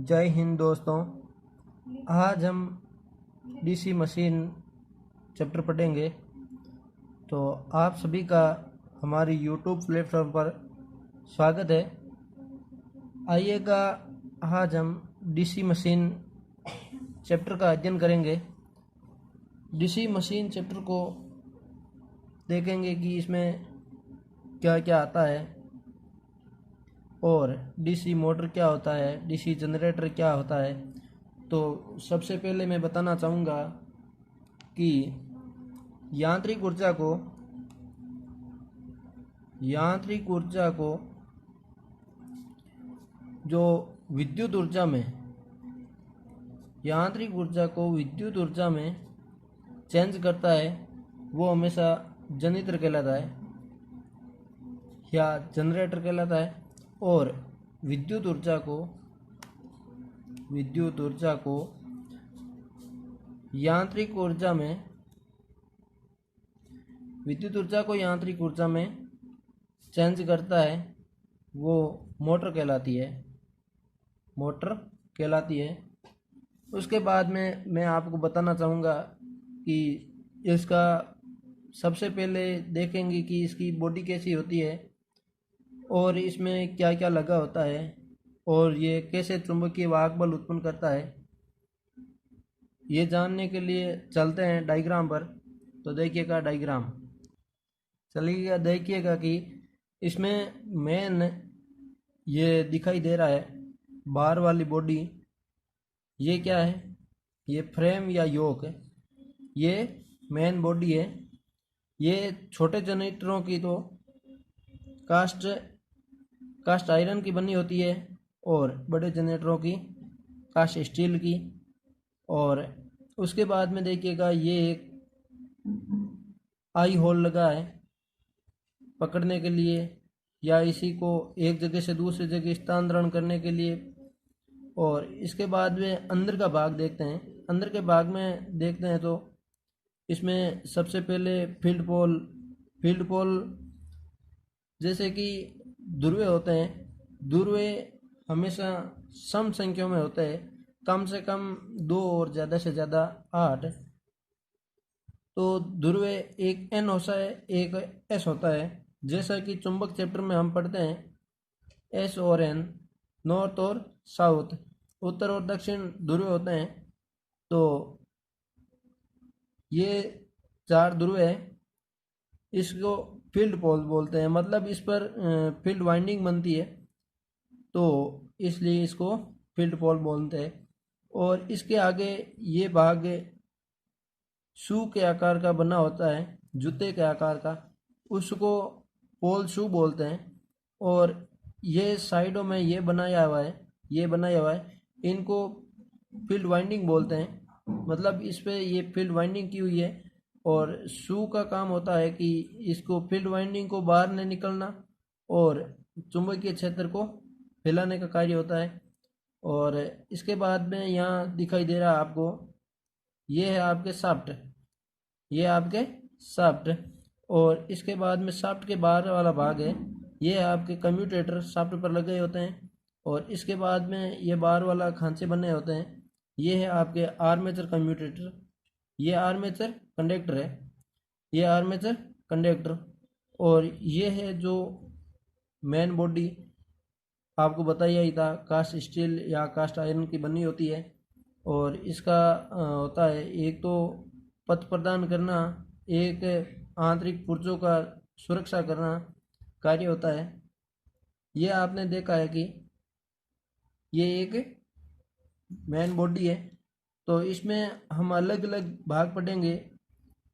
जय हिंद दोस्तों। आज हम डीसी मशीन चैप्टर पढ़ेंगे। तो आप सभी का हमारी यूट्यूब प्लेटफॉर्म पर स्वागत है। आइएगा, आज हम डीसी मशीन चैप्टर का अध्ययन करेंगे। डीसी मशीन चैप्टर को देखेंगे कि इसमें क्या क्या आता है और डीसी मोटर क्या होता है, डीसी जनरेटर क्या होता है। तो सबसे पहले मैं बताना चाहूँगा कि यांत्रिक ऊर्जा को जो विद्युत ऊर्जा में यांत्रिक ऊर्जा को विद्युत ऊर्जा में चेंज करता है वो हमेशा जनरेटर कहलाता है या जनरेटर कहलाता है। और विद्युत ऊर्जा को यांत्रिक ऊर्जा में चेंज करता है वो मोटर कहलाती है। उसके बाद में मैं आपको बताना चाहूँगा कि इसका सबसे पहले देखेंगे कि इसकी बॉडी कैसी होती है और इसमें क्या क्या लगा होता है और ये कैसे चुंबकीय वाहक बल उत्पन्न करता है। ये जानने के लिए चलते हैं डायग्राम पर। तो देखिएगा डायग्राम, देखिएगा कि इसमें मेन ये दिखाई दे रहा है बाहर वाली बॉडी। ये क्या है? ये फ्रेम या योक है। ये मेन बॉडी है। ये छोटे जनरेटरों की तो कास्ट आयरन की बनी होती है और बड़े जनरेटरों की कास्ट स्टील की। और उसके बाद में देखिएगा ये एक आई होल लगा है पकड़ने के लिए या इसी को एक जगह से दूसरी जगह स्थानांतरण करने के लिए। और इसके बाद में अंदर का भाग देखते हैं। अंदर के भाग में देखते हैं तो इसमें सबसे पहले फील्ड पोल जैसे कि ध्रुवे होते हैं। ध्रुवे हमेशा सम संख्या में होते हैं, कम से कम 2 और ज़्यादा से ज़्यादा 8। तो ध्रुवे एक एन होता है, एक एस होता है। जैसा कि चुंबक चैप्टर में हम पढ़ते हैं एस और एन, नॉर्थ और साउथ, उत्तर और दक्षिण ध्रुव होते हैं। तो ये 4 ध्रुव है। इसको फील्ड पोल बोलते हैं, मतलब इस पर फील्ड वाइंडिंग बनती है तो इसलिए इसको फील्ड पोल बोलते हैं। और इसके आगे ये भाग शू के आकार का बना होता है, जूते के आकार का, उसको पोल शू बोलते हैं। और ये साइडों में ये बनाया हुआ है, इनको फील्ड वाइंडिंग बोलते हैं। मतलब इस पे ये फील्ड वाइंडिंग की हुई है और शू का काम होता है कि इसको फील्ड वाइंडिंग को बाहर नहीं निकलना और चुंबकीय क्षेत्र को फैलाने का कार्य होता है। और इसके बाद में यहाँ दिखाई दे रहा है आपको, ये है आपके शाफ्ट। और इसके बाद में शाफ्ट के बाहर वाला भाग है, ये है आपके कम्यूटेटर शाफ्ट पर लगे होते हैं। और इसके बाद में ये बाहर वाला खांचे बने होते हैं, ये है आपके आर्मेचर कम्यूटेटर। ये आर्मेचर कंडक्टर। और ये है जो मेन बॉडी आपको बताया ही था, कास्ट स्टील या कास्ट आयरन की बनी होती है। और इसका होता है एक तो पथ प्रदान करना, एक आंतरिक पुर्जों का सुरक्षा करना कार्य होता है। ये आपने देखा है कि ये एक मेन बॉडी है। तो इसमें हम अलग अलग भाग पढ़ेंगे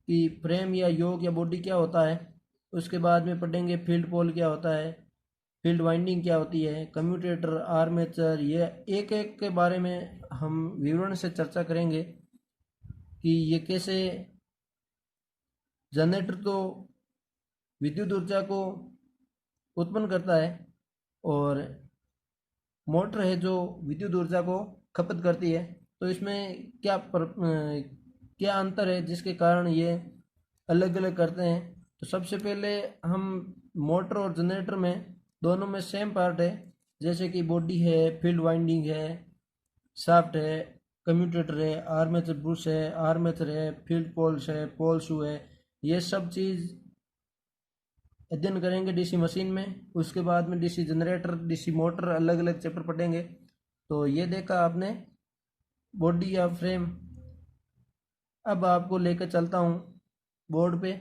कि फ्रेम या योक या बॉडी क्या होता है। उसके बाद में पढ़ेंगे फील्ड पोल क्या होता है, फील्ड वाइंडिंग क्या होती है, कम्यूटेटर, आर्मेचर। ये एक एक के बारे में हम विवरण से चर्चा करेंगे कि ये कैसे जनरेटर तो विद्युत ऊर्जा को उत्पन्न करता है और मोटर है जो विद्युत ऊर्जा को खपत करती है। तो इसमें क्या अंतर है जिसके कारण ये अलग अलग करते हैं। तो सबसे पहले हम मोटर और जनरेटर में दोनों में सेम पार्ट है, जैसे कि बॉडी है, फील्ड वाइंडिंग है, शाफ्ट है, कम्यूटेटर है, आर्मेचर ब्रश है, आर्मेचर है, फील्ड पोल्स है, पोल शू है, ये सब चीज़ अध्ययन करेंगे डीसी मशीन में। उसके बाद में डीसी जनरेटर, डीसी मोटर, अलग अलग चैप्टर पढ़ेंगे। तो ये देखा आपने बॉडी या फ्रेम। अब आपको लेकर चलता हूँ बोर्ड पे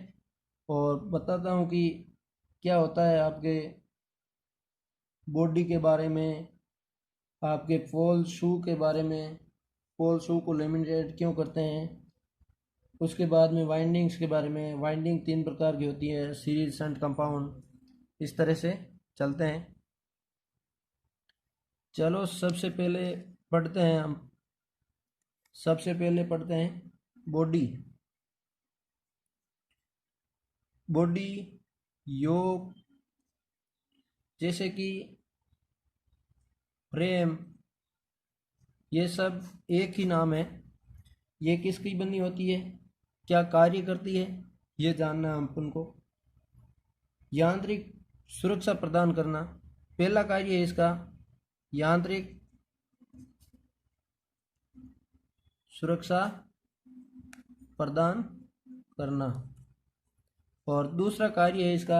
और बताता हूँ कि क्या होता है आपके बॉडी के बारे में, आपके पोल शू के बारे में, पोल शू को लेमिनेट क्यों करते हैं। उसके बाद में वाइंडिंग्स के बारे में, वाइंडिंग 3 प्रकार की होती है, सीरीज, शंट, कंपाउंड। इस तरह से चलते हैं। चलो सबसे पहले पढ़ते हैं हम। सबसे पहले पढ़ते हैं बॉडी। बॉडी, योग, जैसे कि फ्रेम, ये सब एक ही नाम है। ये किसकी बनी होती है, क्या कार्य करती है, ये जानना है अपन को। यांत्रिक सुरक्षा प्रदान करना पहला कार्य है इसका, यांत्रिक सुरक्षा प्रदान करना। और दूसरा कार्य है इसका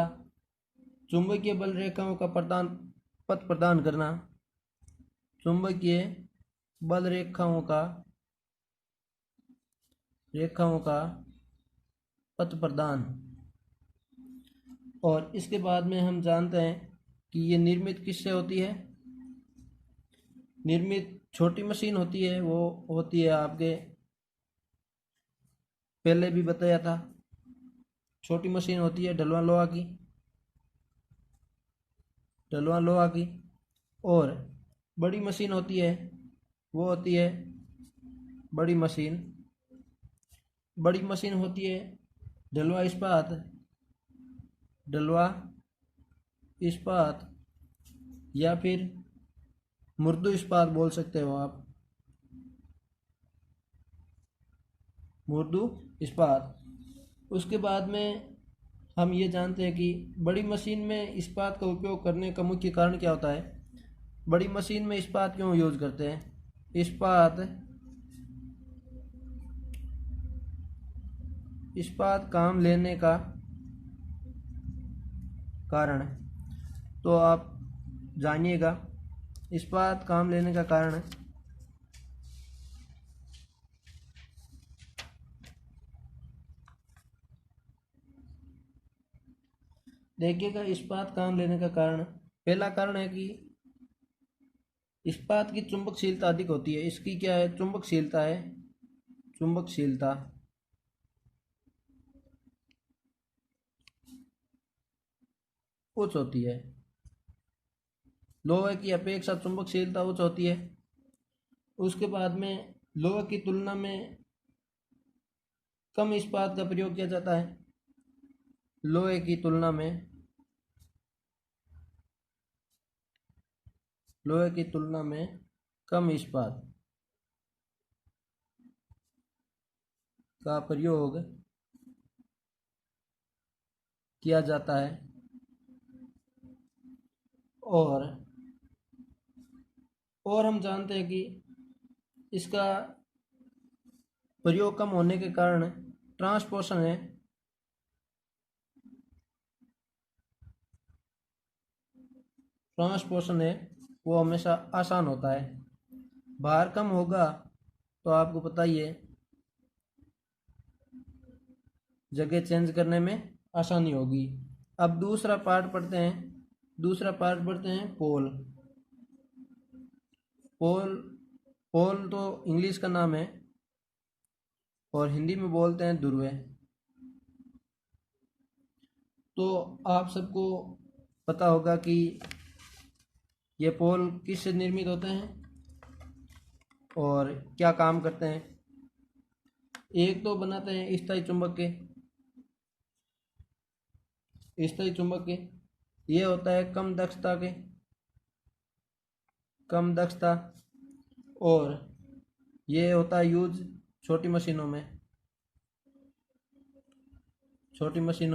चुंबकीय बल रेखाओं का पथ प्रदान करना। चुंबकीय बल रेखाओं का पथ प्रदान। और इसके बाद में हम जानते हैं कि ये निर्मित किससे होती है। निर्मित छोटी मशीन होती है, वो होती है आपके, पहले भी बताया था, छोटी मशीन होती है ढलवां लोहा की। और बड़ी मशीन होती है, वो होती है बड़ी मशीन। बड़ी मशीन होती है ढलवा इस्पात या फिर मुर्दू इस्पात बोल सकते हो आप, मुर्दू इस्पात। उसके बाद में हम ये जानते हैं कि बड़ी मशीन में इस्पात का उपयोग करने का मुख्य कारण क्या होता है। बड़ी मशीन में इस्पात क्यों यूज करते हैं। इस्पात काम लेने का कारण, तो आप जानिएगा इस्पात काम लेने का कारण। देखिएगा इस्पात काम लेने का कारण, पहला कारण है कि इस्पात की चुंबकशीलता अधिक होती है। इसकी क्या है, चुंबकशीलता उच्च होती है। लोहे की अपेक्षा चुंबकशीलता उच्च होती है। उसके बाद में लोहे की तुलना में कम इस्पात का प्रयोग किया जाता है। लोहे की तुलना में कम इस्पात का प्रयोग किया जाता है। और हम जानते हैं कि इसका प्रयोग कम होने के कारण ट्रांसपोर्शन है, वो हमेशा आसान होता है। भार कम होगा तो आपको पता ही है, जगह चेंज करने में आसानी होगी। अब दूसरा पार्ट पढ़ते हैं पोल। पोल पोल तो इंग्लिश का नाम है और हिंदी में बोलते हैं ध्रुव। तो आप सबको पता होगा कि ये पोल किससे निर्मित होते हैं और क्या काम करते हैं। एक तो बनाते हैं स्थायी चुंबक के। ये होता है कम दक्षता और ये होता है यूज छोटी मशीनों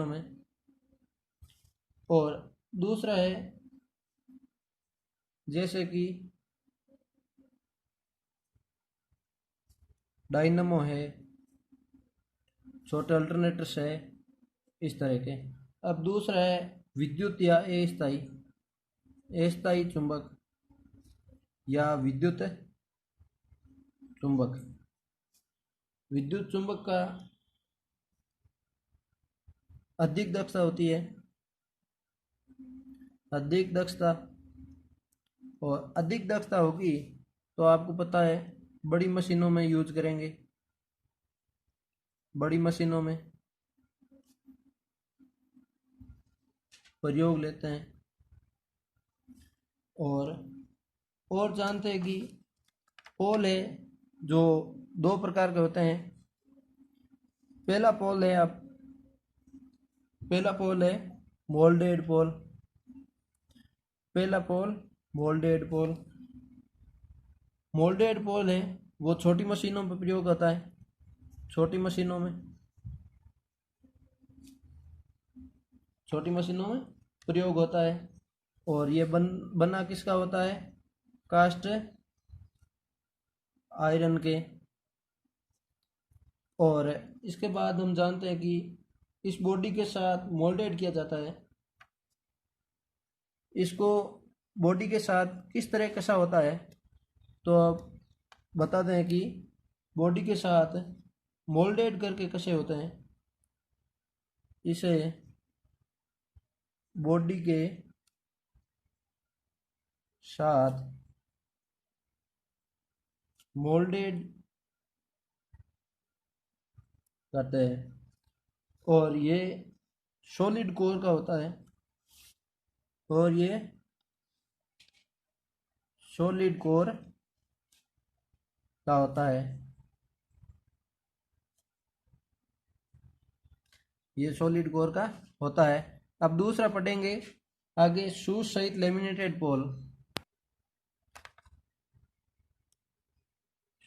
में। और दूसरा है जैसे कि डायनमो है, छोटे अल्टरनेटर्स है, इस तरह के। अब दूसरा है विद्युत या अस्थायी, अस्थायी चुंबक या विद्युत चुंबक। विद्युत चुंबक का अधिक दक्षता होती है, अधिक दक्षता, और अधिक दक्षता होगी तो आपको पता है बड़ी मशीनों में यूज करेंगे, बड़ी मशीनों में प्रयोग लेते हैं। और जानते हैं कि पोल है जो दो प्रकार के होते हैं। पहला पोल है मोल्डेड पोल, पहला पोल मोल्डेड पोल। मोल्डेड पोल है वो छोटी मशीनों में प्रयोग होता है, छोटी मशीनों में प्रयोग होता है। और ये बना किसका होता है? कास्ट आयरन के। और इसके बाद हम जानते हैं कि इस बॉडी के साथ मोल्डेड किया जाता है। इसको बॉडी के साथ किस तरह कैसा होता है तो अब बताते हैं कि बॉडी के साथ मोल्डेड करके कैसे होते हैं। इसे बॉडी के साथ मोल्डेड करते हैं और ये सॉलिड कोर का होता है, और ये सॉलिड कोर का होता है, ये सॉलिड कोर का होता है। अब दूसरा पढ़ेंगे आगे, शूज सहित लेमिनेटेड पोल।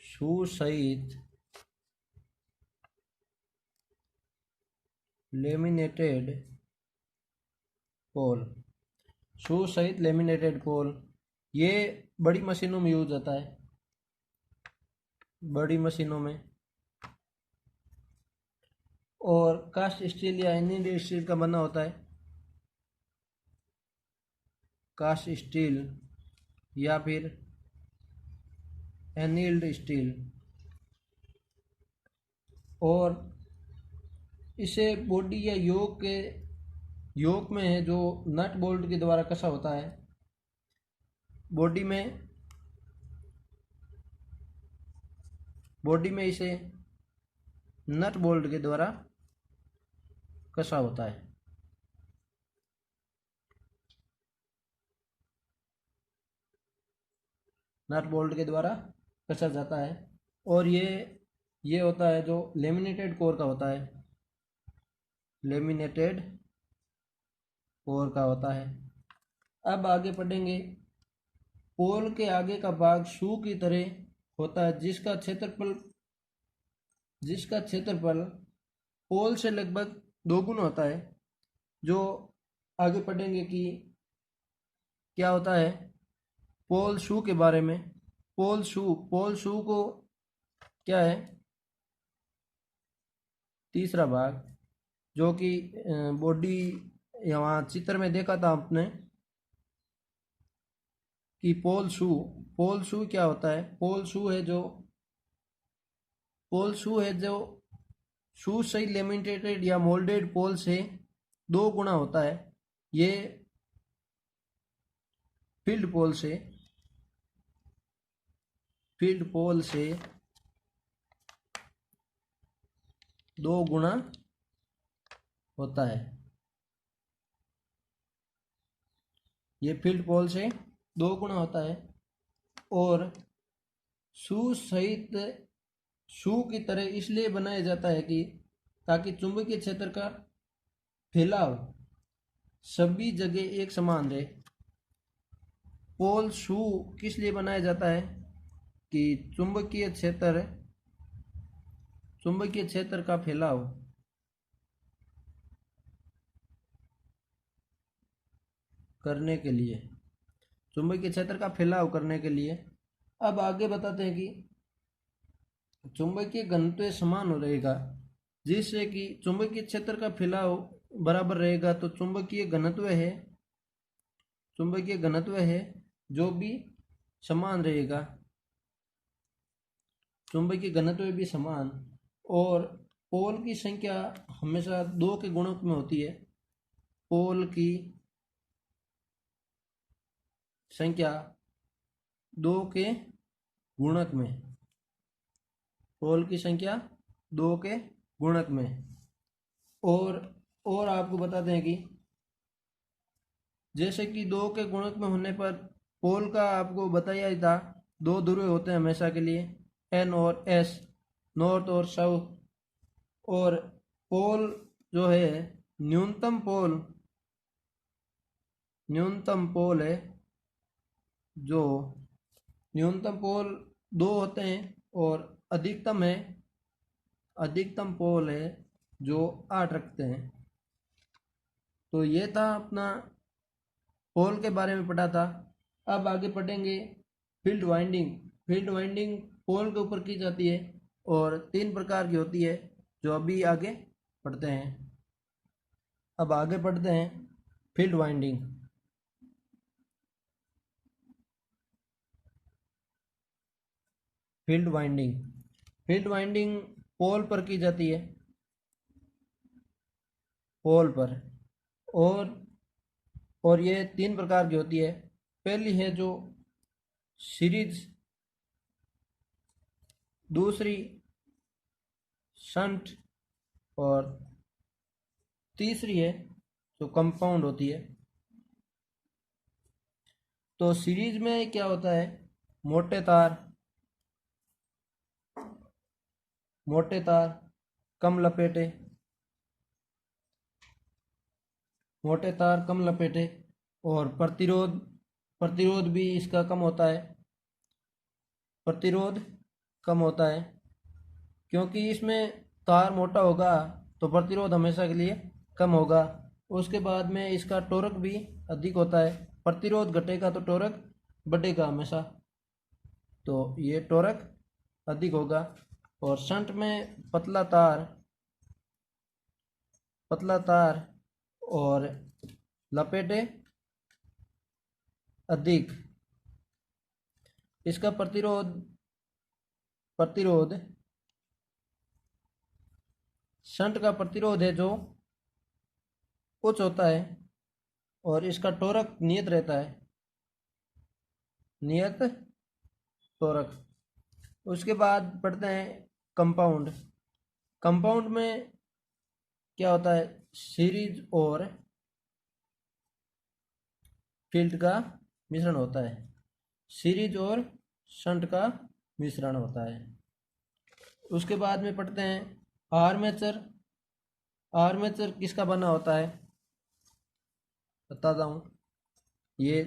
शूज सहित लेमिनेटेड पोल, शूज सहित लेमिनेटेड पोल, ये बड़ी मशीनों में यूज होता है, बड़ी मशीनों में। और कास्ट स्टील या एनीड स्टील का बना होता है, कास्ट स्टील या फिर एनील्ड स्टील। और इसे बॉडी या योक में है जो नट बोल्ट के द्वारा कसा होता है। बॉडी में इसे नट बोल्ट के द्वारा कसा होता है। नट बोल्ट के द्वारा कसा जाता है। और ये होता है जो लेमिनेटेड कोर का होता है, लेमिनेटेड कोर का होता है। अब आगे पढ़ेंगे, पोल के आगे का भाग शू की तरह होता है जिसका क्षेत्रफल पोल से लगभग दोगुना होता है। जो आगे पढ़ेंगे कि क्या होता है पोल शू के बारे में। पोल शू को क्या है, तीसरा भाग, जो कि बॉडी यहाँ चित्र में देखा था आपने कि पोल शू क्या होता है। पोल शू है जो शू सही लेमिनेटेड या मोल्डेड पोल से 2 गुना होता है। ये फील्ड पोल से 2 गुना होता है। ये फील्ड पोल से 2 गुना होता है। और शू की तरह इसलिए बनाया जाता है कि ताकि चुंबकीय क्षेत्र का फैलाव सभी जगह एक समान रहे। पोल शू किस लिए बनाया जाता है कि चुंबकीय क्षेत्र का फैलाव करने के लिए, चुंबकीय क्षेत्र का फैलाव करने के लिए। अब आगे बताते हैं कि चुंबकीय घनत्व समान हो रहेगा, जिससे कि चुंबकीय क्षेत्र का फैलाव बराबर रहेगा। तो चुंबकीय घनत्व है जो भी समान रहेगा, चुंबकीय घनत्व भी समान। और पोल की संख्या हमेशा 2 के गुणक में होती है। पोल की संख्या 2 के गुणक में, पोल की संख्या 2 के गुणक में। और आपको बता दें कि जैसे कि 2 के गुणक में होने पर पोल का आपको बताया ही था, 2 ध्रुव होते हैं हमेशा के लिए, एन और एस, नॉर्थ और साउथ। और पोल जो है न्यूनतम पोल है, जो न्यूनतम पोल 2 होते हैं, और अधिकतम पोल है जो 8 रखते हैं। तो ये था अपना पोल के बारे में पढ़ा था। अब आगे पढ़ेंगे फील्ड वाइंडिंग पोल के ऊपर की जाती है और 3 प्रकार की होती है, जो अभी आगे पढ़ते हैं। अब आगे पढ़ते हैं फील्ड वाइंडिंग। फील्ड वाइंडिंग पोल पर की जाती है, पोल पर। और ये 3 प्रकार की होती है। पहली है जो सीरीज, दूसरी शंट, और तीसरी है जो कंपाउंड होती है। तो सीरीज में क्या होता है, मोटे तार कम लपेटे, और प्रतिरोध भी इसका कम होता है। क्योंकि इसमें तार मोटा होगा तो प्रतिरोध हमेशा के लिए कम होगा। उसके बाद में इसका टॉर्क भी अधिक होता है। प्रतिरोध घटेगा तो टॉर्क बढ़ेगा हमेशा, तो ये टॉर्क अधिक होगा। और शंट में पतला तार और लपेटे अधिक। इसका प्रतिरोध शंट का प्रतिरोध है जो उच्च होता है, और इसका टॉर्क नियत रहता है, नियत टॉर्क। उसके बाद पढ़ते हैं कंपाउंड में क्या होता है, सीरीज और फील्ड का मिश्रण होता है, सीरीज और शंट का मिश्रण होता है। उसके बाद में पढ़ते हैं आर्मेचर किसका बना होता है, बताता हूँ। ये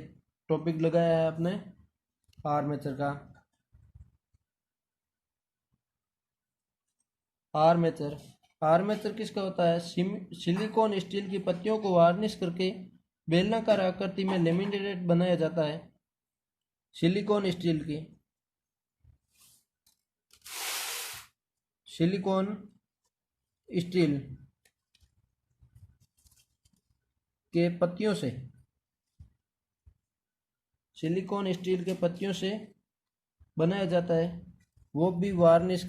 टॉपिक लगाया है आपने आर्मेचर का। आर्मेचर किसका होता है, सिलिकॉन स्टील की पत्तियों को वार्निश करके बेलनाकार आकृति में लेमिनेटेड बनाया जाता है। सिलिकॉन स्टील के पत्तियों से बनाया जाता है, वो भी वार्निश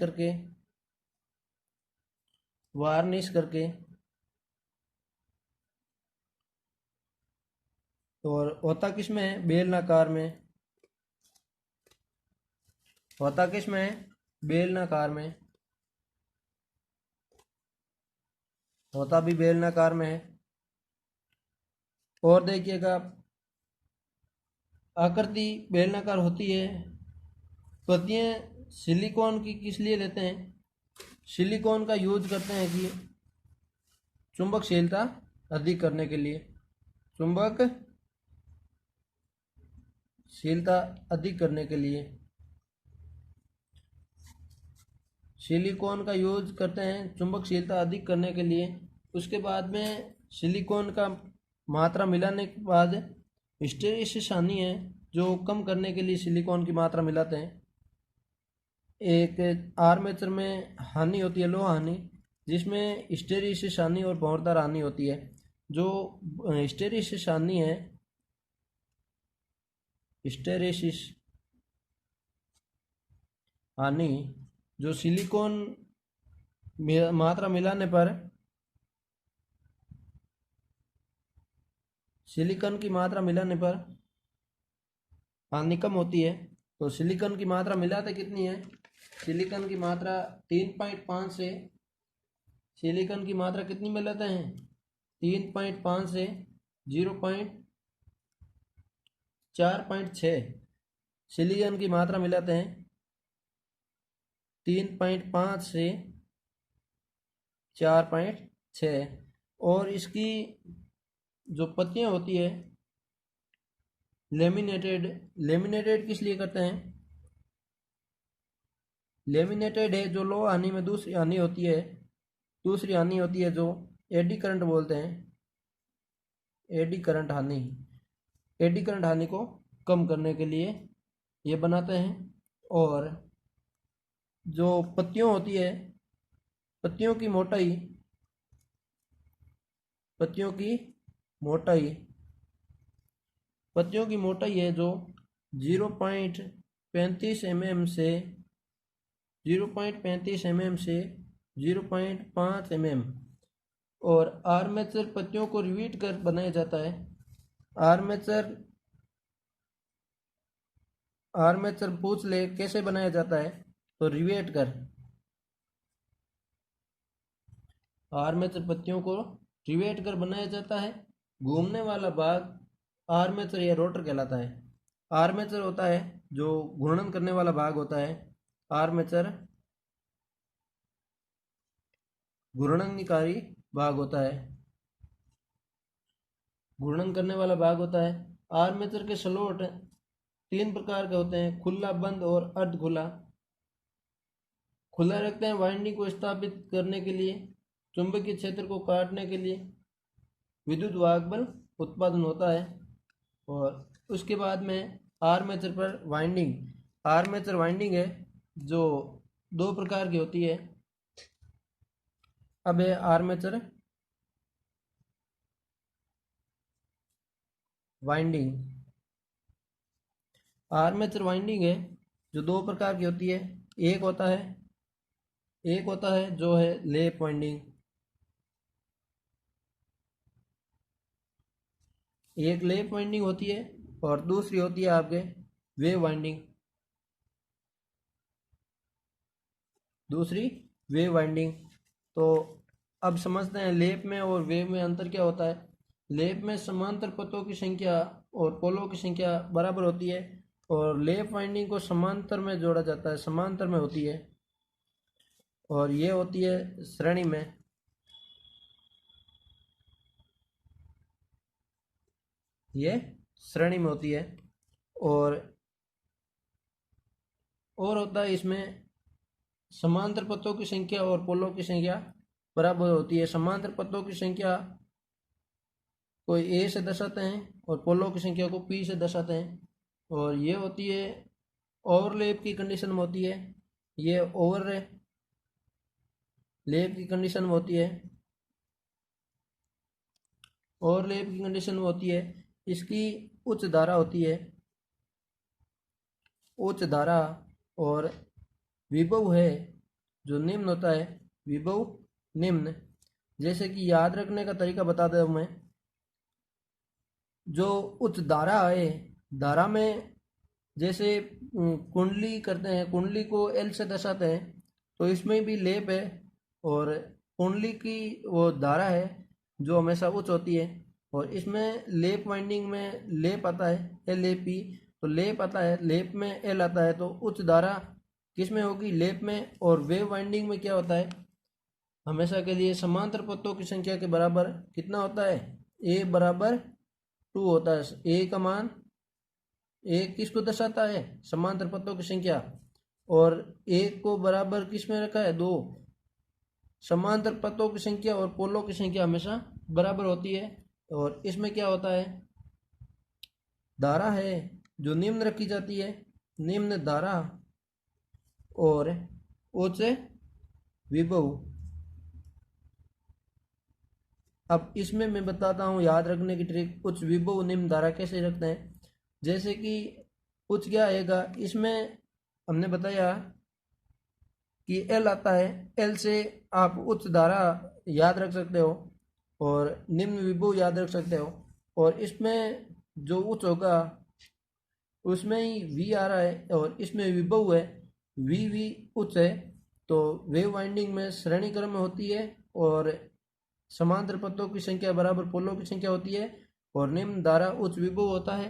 करके और होता किसमें है, बेलनाकार में। होता किसमें है, बेलनाकार में। होता भी बेलनाकार में है। और देखिएगा, आकृति बेलनाकार होती है। पत्तियां सिलिकॉन की किस लिए लेते हैं, सिलिकॉन का यूज करते हैं कि चुंबकशीलता अधिक करने के लिए, सिलिकॉन का यूज करते हैं चुंबकशीलता अधिक करने के लिए। उसके बाद में सिलिकॉन का मात्रा मिलाने के बाद हिस्टेरिसिस हानि है, जो कम करने के लिए सिलिकॉन की मात्रा मिलाते हैं। एक आर्मेचर में हानि होती है, लो हानि, जिसमें हिस्टैरिसीस हानि और भंवरदार हानि होती है। जो हिस्टैरिसीस हानि है, हिस्टैरिसीस हानि जो सिलिकॉन मात्रा मिलाने पर, सिलिकॉन की मात्रा मिलाने पर हानि कम होती है। तो सिलिकॉन की मात्रा मिलाते कितनी है, सिलिकॉन की मात्रा 3.5 से, सिलिकॉन की मात्रा कितनी मिलाते हैं 3.5 से 0.4.6, सिलिकॉन की मात्रा मिलाते हैं 3.5 से 4.6। और इसकी जो पत्तियां होती है लेमिनेटेड, लेमिनेटेड किस लिए करते हैं, लेमिनेटेड है जो लो हानि में दूसरी हानि होती है, दूसरी हानि होती है जो एडी करंट बोलते हैं, एडी करंट हानि, एडी करंट हानि को कम करने के लिए ये बनाते हैं। और जो पत्तियों होती है, पत्तियों की मोटाई, पत्तियों की मोटाई, पत्तियों की मोटाई है जो 0.35 mm से 0.35 mm से 0.5 mm। और आर्मेचर पत्तियों को रिवीट कर बनाया जाता है। आर्मेचर, आर्मेचर पूछ ले कैसे बनाया जाता है, तो रिवेट कर, आर्मेचर पत्तियों को रिवेट कर बनाया जाता है। घूमने वाला भाग आर्मेचर या रोटर कहलाता है। आर्मेचर होता है जो घूर्णन करने वाला भाग होता है, आर्मेचर घूर्णनकारी भाग होता है, घूर्णन करने वाला भाग होता है। आर्मेचर के स्लॉट 3 प्रकार के होते हैं, खुला, बंद और अर्ध खुला। खुला रखते हैं वाइंडिंग को स्थापित करने के लिए, चुंबकीय क्षेत्र को काटने के लिए, विद्युत वाहक बल उत्पादन होता है। और उसके बाद में आर्मेचर पर वाइंडिंग, आर्मेचर वाइंडिंग है जो 2 प्रकार की होती है। अब है आर्मेचर वाइंडिंग, आर्मेचर वाइंडिंग है जो 2 प्रकार की होती है। एक होता है, एक होता है जो है लैप वाइंडिंग, एक लैप वाइंडिंग होती है, और दूसरी होती है आपके वेव वाइंडिंग, दूसरी वेव वाइंडिंग। तो अब समझते हैं लैप में और वेव में अंतर क्या होता है। लैप में समांतर पथों की संख्या और पोलों की संख्या बराबर होती है, और लैप वाइंडिंग को समांतर में जोड़ा जाता है, समांतर में होती है, और ये होती है श्रेणी में, ये श्रेणी में होती है। और होता है इसमें समांतर पथों की संख्या और पोलों की संख्या बराबर होती है। समांतर पथों की संख्या को ए से दर्शाते हैं और पोलों की संख्या को पी से दर्शाते हैं। और ये होती है ओवरलैप की कंडीशन में होती है, ये ओवरलैप की कंडीशन में होती है, ओवरलैप की कंडीशन में होती है। इसकी उच्च धारा होती है, उच्च धारा, और विभव है जो निम्न होता है, विभव निम्न। जैसे कि याद रखने का तरीका बता दूं मैं, जो उच्च धारा है, धारा में जैसे कुंडली करते हैं, कुंडली को एल से दर्शाते हैं, तो इसमें भी लेप है, और कुंडली की वो धारा है जो हमेशा उच्च होती है। और इसमें लेप वाइंडिंग में लेप आता है एल ए पी, तो लेप आता है, लेप में एल आता है, तो उच्च धारा किस में होगी, लेप में। और वेव वाइंडिंग में क्या होता है, हमेशा के लिए समांतर पथों की संख्या के बराबर कितना होता है, ए बराबर 2 होता है। ए का मान, ए किसको दर्शाता है, समांतर पथों की संख्या, और एक को बराबर किस में रखा है, 2। समांतर पथों की संख्या और पोलों की संख्या हमेशा बराबर होती है। और इसमें क्या होता है, धारा है जो निम्न रखी जाती है, निम्न धारा, और उच्च विभव। अब इसमें मैं बताता हूँ याद रखने की ट्रिक, उच्च विभव निम्न धारा कैसे रखते हैं। जैसे कि उच्च क्या आएगा, इसमें हमने बताया कि एल आता है, एल से आप उच्च धारा याद रख सकते हो और निम्न विभव याद रख सकते हो। और इसमें जो उच्च होगा उसमें ही वी आ रहा है और इसमें विभव है, वी उच्च है। तो वेव वाइंडिंग में श्रेणी क्रम में होती है और समांतर पथों की संख्या बराबर पोलों की संख्या होती है और निम्न धारा उच्च विभव होता है।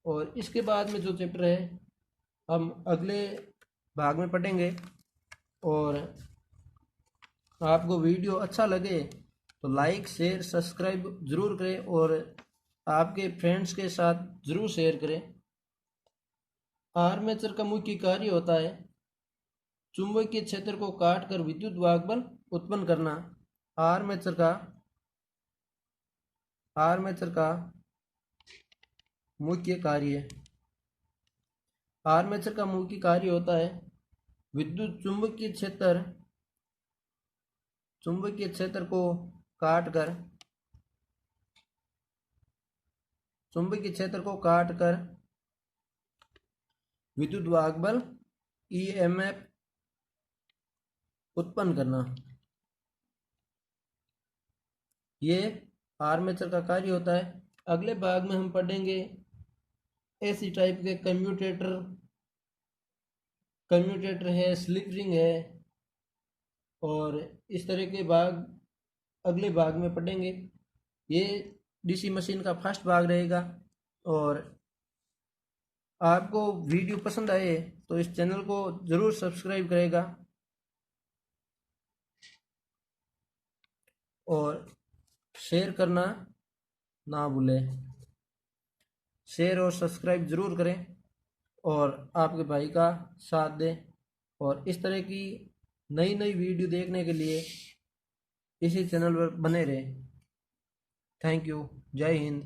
और इसके बाद में जो चैप्टर है हम अगले भाग में पढ़ेंगे। और आपको वीडियो अच्छा लगे तो लाइक शेयर सब्सक्राइब ज़रूर करें और आपके फ्रेंड्स के साथ ज़रूर शेयर करें। आर्मेचर का मुख्य कार्य होता है चुंबकीय क्षेत्र को काट कर विद्युत वाहक बल उत्पन्न करना। आर्मेचर का मुख्य कार्य होता है विद्युत चुंबकीय क्षेत्र को काट कर विद्युत वाहक बल ईएमएफ उत्पन्न करना। ये आर्मेचर का कार्य होता है। अगले भाग में हम पढ़ेंगे ऐसी टाइप के कम्यूटेटर है, स्लिप रिंग है और इस तरह के भाग अगले भाग में पढ़ेंगे। ये डीसी मशीन का फर्स्ट भाग रहेगा। और आपको वीडियो पसंद आए तो इस चैनल को ज़रूर सब्सक्राइब करेगा और शेयर करना ना भूलें। शेयर और सब्सक्राइब ज़रूर करें और आपके भाई का साथ दें। और इस तरह की नई नई वीडियो देखने के लिए इसी चैनल पर बने रहें। Thank you. जय हिंद।